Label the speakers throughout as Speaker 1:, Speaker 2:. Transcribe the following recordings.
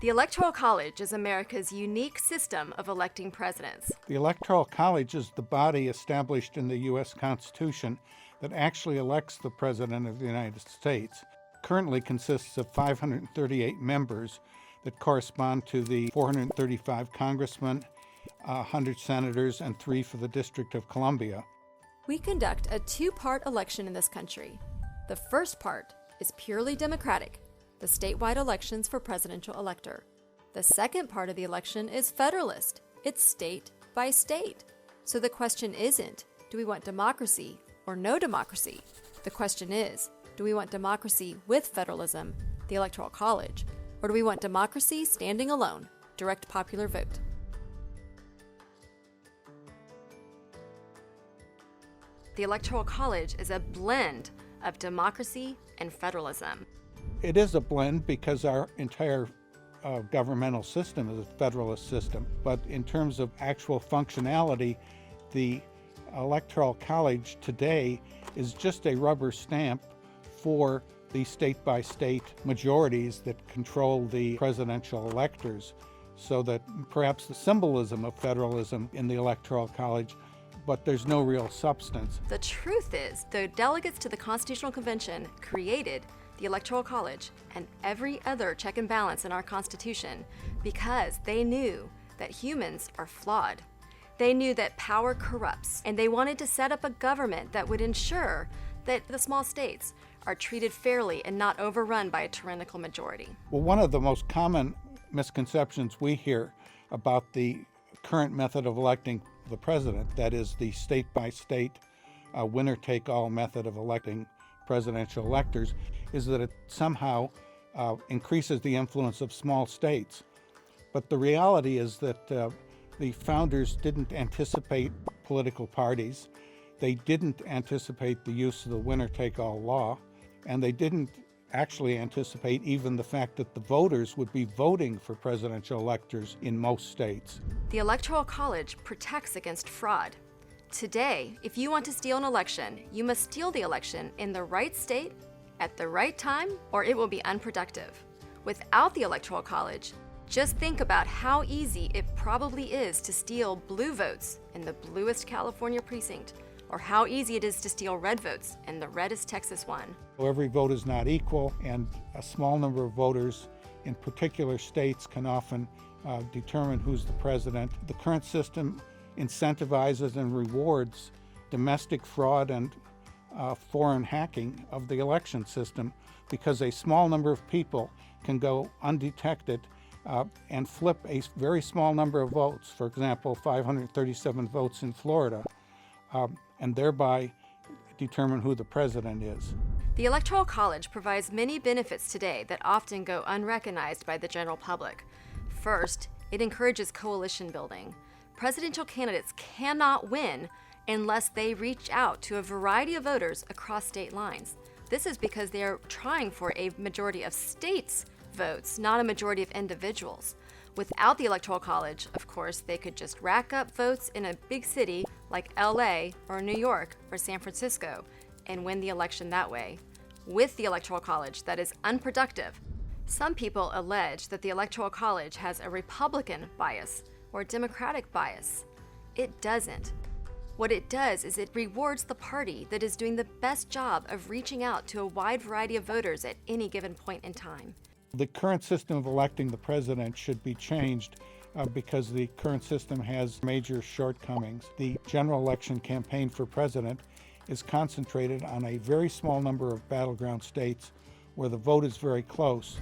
Speaker 1: The Electoral College is America's unique system of electing presidents.
Speaker 2: The Electoral College is the body established in the U.S. Constitution that actually elects the President of the United States. Currently consists of 538 members that correspond to the 435 congressmen, 100 senators, and 3 for the District of Columbia.
Speaker 1: We conduct a two-part election in this country. The first part is purely democratic, the statewide elections for presidential elector. The second part of the election is federalist. It's state by state. So the question isn't, do we want democracy or no democracy? The question is, do we want democracy with federalism, the Electoral College, or do we want democracy standing alone, direct popular vote? The Electoral College is a blend of democracy and federalism.
Speaker 2: It is a blend because our entire governmental system is a federalist system. But in terms of actual functionality, the Electoral College today is just a rubber stamp for the state-by-state majorities that control the presidential electors, so that perhaps the symbolism of federalism in the Electoral College, but there's no real substance.
Speaker 1: The truth is, the delegates to the Constitutional Convention created the Electoral College and every other check and balance in our Constitution because they knew that humans are flawed. They knew that power corrupts, and they wanted to set up a government that would ensure that the small states are treated fairly and not overrun by a tyrannical majority.
Speaker 2: Well, one of the most common misconceptions we hear about the current method of electing the president, that is the state-by-state winner-take-all method of electing presidential electors, is that it somehow increases the influence of small states. But the reality is that the founders didn't anticipate political parties. They didn't anticipate the use of the winner-take-all law, and they didn't actually anticipate even the fact that the voters would be voting for presidential electors in most states.
Speaker 1: The Electoral College protects against fraud. Today, if you want to steal an election, you must steal the election in the right state, at the right time, or it will be unproductive. Without the Electoral College, just think about how easy it probably is to steal blue votes in the bluest California precinct, or how easy it is to steal red votes in the reddest Texas one.
Speaker 2: Every vote is not equal, and a small number of voters in particular states can often determine who's the president. The current system incentivizes and rewards domestic fraud and foreign hacking of the election system because a small number of people can go undetected and flip a very small number of votes, for example, 537 votes in Florida, and thereby determine who the president is.
Speaker 1: The Electoral College provides many benefits today that often go unrecognized by the general public. First, it encourages coalition building. Presidential candidates cannot win unless they reach out to a variety of voters across state lines. This is because they are trying for a majority of states' votes, not a majority of individuals. Without the Electoral College, of course, they could just rack up votes in a big city like LA or New York or San Francisco and win the election that way. With the Electoral College, that is unproductive. Some people allege that the Electoral College has a Republican bias or Democratic bias. It doesn't. What it does is it rewards the party that is doing the best job of reaching out to a wide variety of voters at any given point in time.
Speaker 2: The current system of electing the president should be changed because the current system has major shortcomings. The general election campaign for president is concentrated on a very small number of battleground states where the vote is very close,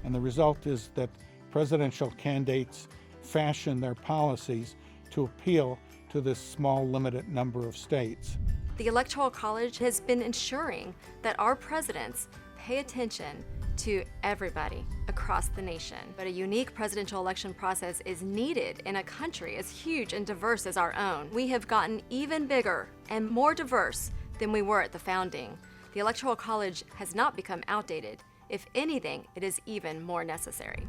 Speaker 2: and the result is that presidential candidates fashion their policies to appeal to this small, limited number of states.
Speaker 1: The Electoral College has been ensuring that our presidents pay attention to everybody across the nation. But a unique presidential election process is needed in a country as huge and diverse as our own. We have gotten even bigger and more diverse than we were at the founding. The Electoral College has not become outdated. If anything, it is even more necessary.